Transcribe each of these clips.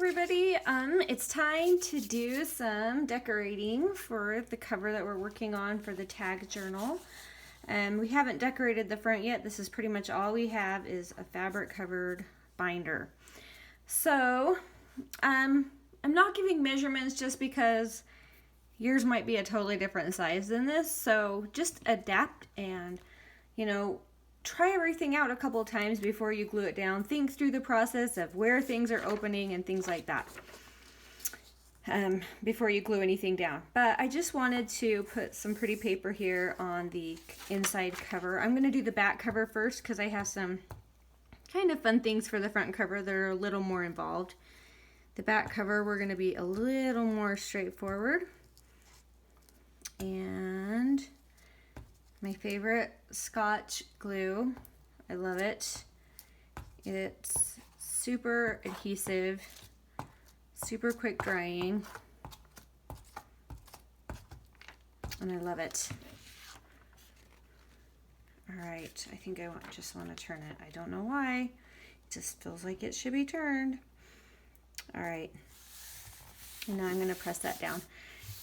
everybody. It's time to do some decorating for the cover that we're working on for the tag journal. We haven't decorated the front yet. This is pretty much all we have is a fabric covered binder. So I'm not giving measurements just because yours might be a totally different size than this. So just adapt and, try everything out a couple of times before you glue it down. Think through the process of where things are opening and things like that before you glue anything down. But I just wanted to put some pretty paper here on the inside cover. I'm going to do the back cover first because I have some kind of fun things for the front cover that are a little more involved. The back cover, we're going to be a little more straightforward. And my favorite Scotch glue. I love it. It's super adhesive, super quick drying, and I love it. All right, I think I just want to turn it. I don't know why. It just feels like it should be turned. All right, and now I'm going to press that down.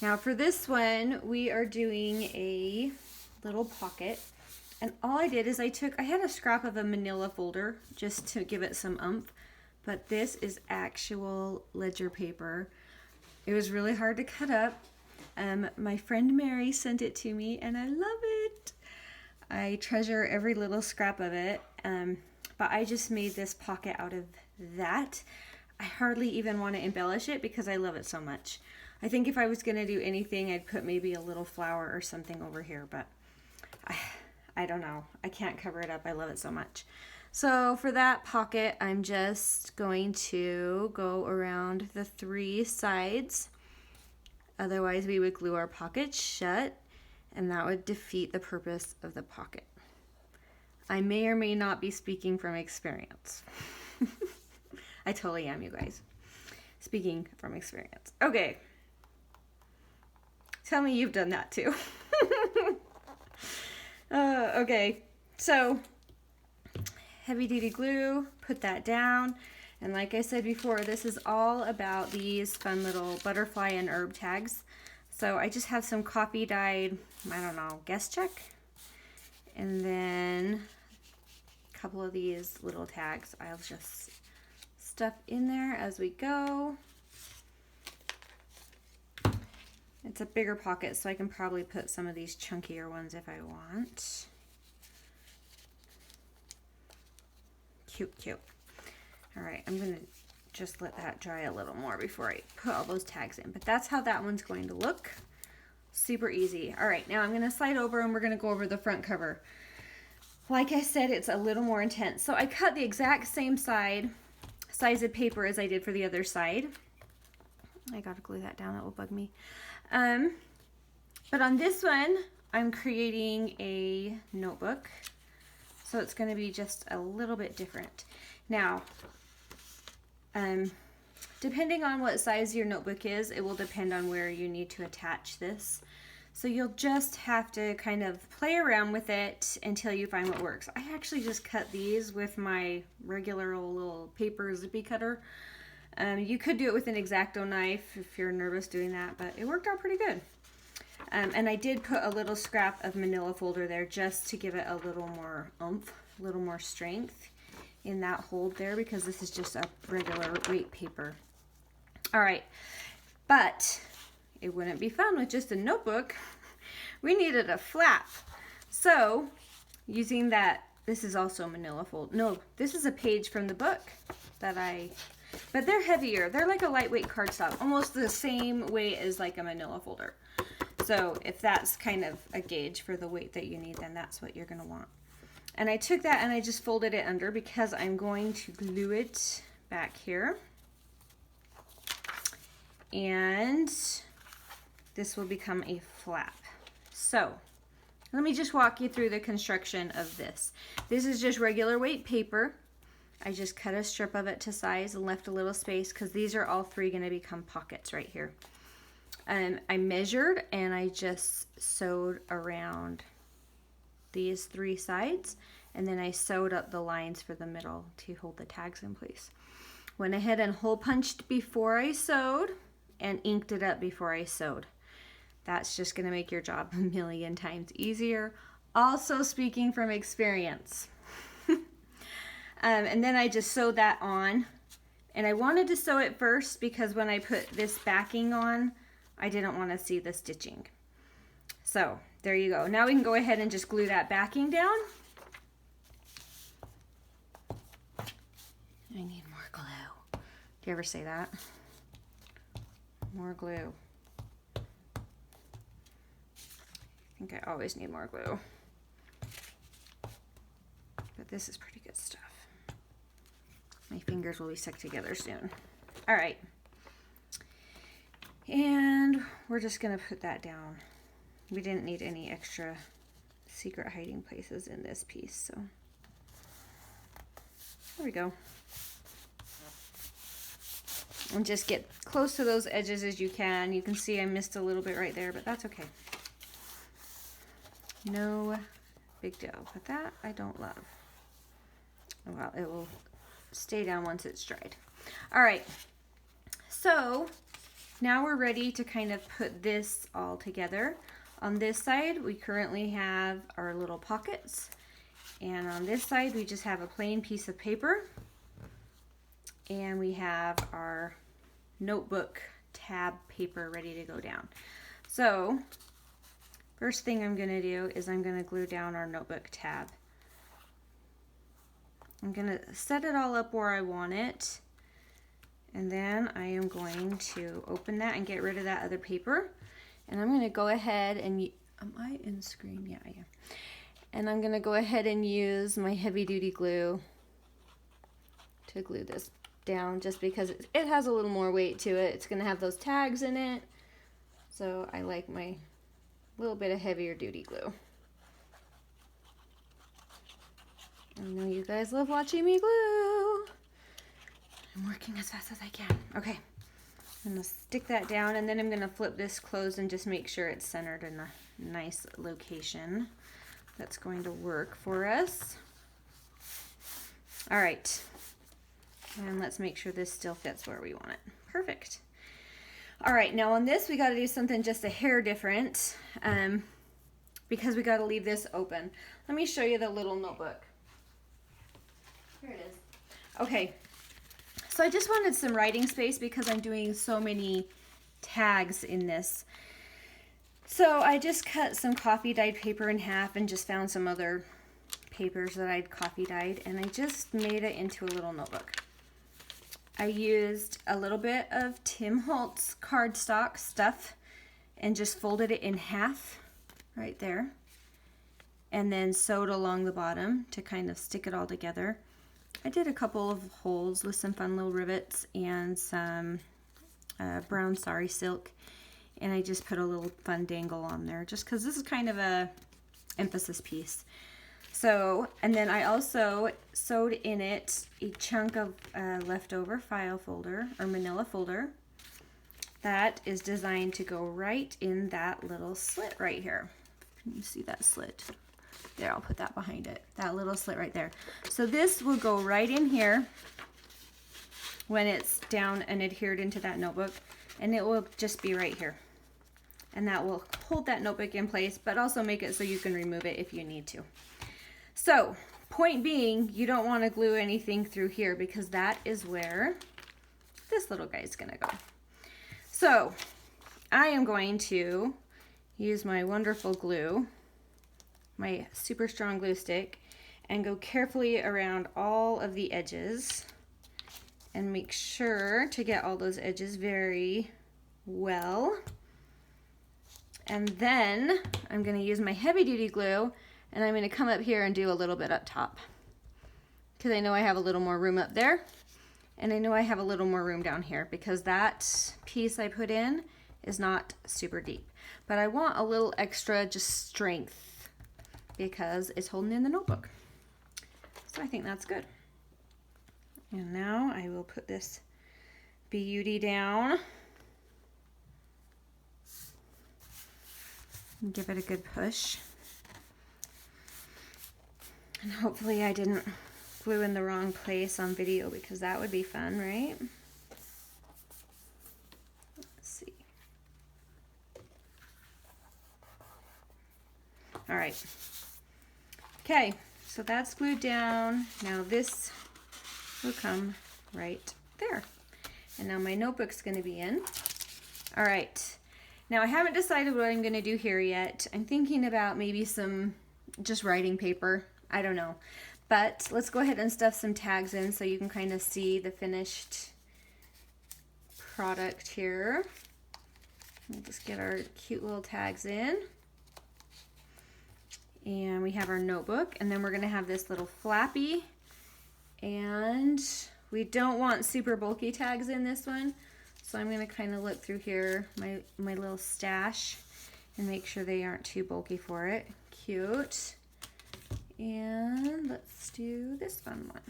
Now for this one, we are doing a little pocket, and all I did is I had a scrap of a manila folder just to give it some oomph, but this is actual ledger paper. It was really hard to cut up. My friend Mary sent it to me and I love it. I treasure every little scrap of it, but I just made this pocket out of that. I hardly even want to embellish it because I love it so much. I think if I was going to do anything, I'd put maybe a little flower or something over here, but I don't know. I can't cover it up. I love it so much. So for that pocket, I'm just going to go around the 3 sides. Otherwise, we would glue our pocket shut, and that would defeat the purpose of the pocket. I may or may not be speaking from experience. I totally am, you guys. Speaking from experience. Okay. Tell me you've done that too. Okay, so heavy duty glue, put that down. And like I said before, this is all about these fun little butterfly and herb tags. So I just have some coffee dyed, I don't know, guess check. And then a couple of these little tags I'll just stuff in there as we go. It's a bigger pocket, so I can probably put some of these chunkier ones if I want. Cute, cute. All right, I'm gonna just let that dry a little more before I put all those tags in, but that's how that one's going to look. Super easy. All right, now I'm gonna slide over and we're gonna go over the front cover. Like I said, it's a little more intense. So I cut the exact same size of paper as I did for the other side. I gotta glue that down, that will bug me. But on this one, I'm creating a notebook. So it's gonna be just a little bit different. Now, depending on what size your notebook is, it will depend on where you need to attach this. So you'll just have to kind of play around with it until you find what works. I actually just cut these with my regular old little paper zippy cutter. You could do it with an X-Acto knife if you're nervous doing that, but it worked out pretty good. And I did put a little scrap of manila folder there just to give it a little more oomph, a little more strength in that hold there, because this is just a regular weight paper. All right, but it wouldn't be fun with just a notebook. We needed a flap. So using that, this is also manila fold. No, this is a page from the book but they're heavier. They're like a lightweight cardstock, almost the same weight as like a manila folder. So if that's kind of a gauge for the weight that you need, then that's what you're gonna want. And I took that and I just folded it under because I'm going to glue it back here. And this will become a flap. So let me just walk you through the construction of this. This is just regular weight paper. I just cut a strip of it to size and left a little space because these are all 3 going to become pockets right here. I measured and I just sewed around these 3 sides, and then I sewed up the lines for the middle to hold the tags in place. Went ahead and hole punched before I sewed and inked it up before I sewed. That's just going to make your job a million times easier. Also speaking from experience. And then I just sewed that on. And I wanted to sew it first because when I put this backing on, I didn't want to see the stitching. So there you go. Now we can go ahead and just glue that backing down. I need more glue. Do you ever say that? More glue. I think I always need more glue. But this is pretty good stuff. My fingers will be stuck together soon. All right. And we're just gonna put that down. We didn't need any extra secret hiding places in this piece, so there we go. And just get close to those edges as you can. You can see I missed a little bit right there, but that's okay. No big deal. But that I don't love. Well, it will stay down once it's dried. All right. So now we're ready to kind of put this all together. On this side, we currently have our little pockets. And on this side, we just have a plain piece of paper. And we have our notebook tab paper ready to go down. So first thing I'm going to do is I'm going to glue down our notebook tab. I'm going to set it all up where I want it. And then I am going to open that and get rid of that other paper. And I'm going to go ahead and, am I in screen? Yeah, I am. And I'm going to go ahead and use my heavy duty glue to glue this down, just because it has a little more weight to it. It's going to have those tags in it. So I like my little bit of heavier duty glue. I know you guys love watching me glue. I'm working as fast as I can. Okay, I'm going to stick that down, and then I'm going to flip this closed and just make sure it's centered in a nice location that's going to work for us. All right. And let's make sure this still fits where we want it. Perfect. All right, now on this, we got to do something just a hair different because we got to leave this open. Let me show you the little notebook. Here it is. Okay, so I just wanted some writing space because I'm doing so many tags in this. So I just cut some coffee dyed paper in half and just found some other papers that I'd coffee dyed, and I just made it into a little notebook. I used a little bit of Tim Holtz cardstock stuff and just folded it in half right there, and then sewed along the bottom to kind of stick it all together. I did a couple of holes with some fun little rivets and some brown sari silk, and I just put a little fun dangle on there just because this is kind of a emphasis piece. So, and then I also sewed in it a chunk of leftover file folder or manila folder that is designed to go right in that little slit right here. Can you see that slit? There, I'll put that behind it. That little slit right there. So this will go right in here when it's down and adhered into that notebook, and it will just be right here. And that will hold that notebook in place, but also make it so you can remove it if you need to. So, point being, you don't want to glue anything through here because that is where this little guy's going to go. So, I am going to use my wonderful glue, my super strong glue stick, and go carefully around all of the edges and make sure to get all those edges very well. And then I'm going to use my heavy duty glue, and I'm going to come up here and do a little bit up top because I know I have a little more room up there, and I know I have a little more room down here because that piece I put in is not super deep. But I want a little extra just strength because it's holding in the notebook. So I think that's good. And now I will put this beauty down and give it a good push. And hopefully I didn't glue in the wrong place on video because that would be fun, right? Let's see. All right. Okay, so that's glued down. Now this will come right there. And now my notebook's going to be in. All right. Now I haven't decided what I'm going to do here yet. I'm thinking about maybe some just writing paper. I don't know. But let's go ahead and stuff some tags in so you can kind of see the finished product here. We'll just get our cute little tags in. And we have our notebook, and then we're going to have this little flappy, and we don't want super bulky tags in this one, so I'm going to kind of look through here, my little stash, and make sure they aren't too bulky for it. Cute. And let's do this fun one.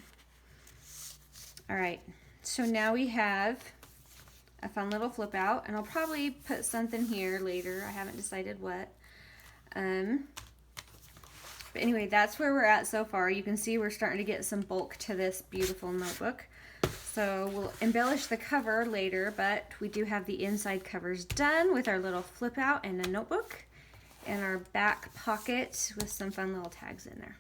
All right, so now we have a fun little flip out, and I'll probably put something here later. I haven't decided what. But anyway, that's where we're at so far. You can see we're starting to get some bulk to this beautiful notebook. So we'll embellish the cover later, but we do have the inside covers done with our little flip out and a notebook and our back pocket with some fun little tags in there.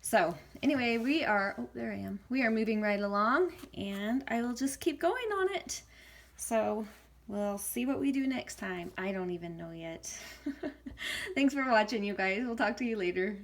So anyway, we are, oh, there I am. We are moving right along, and I will just keep going on it. So we'll see what we do next time. I don't even know yet. Thanks for watching, you guys. We'll talk to you later.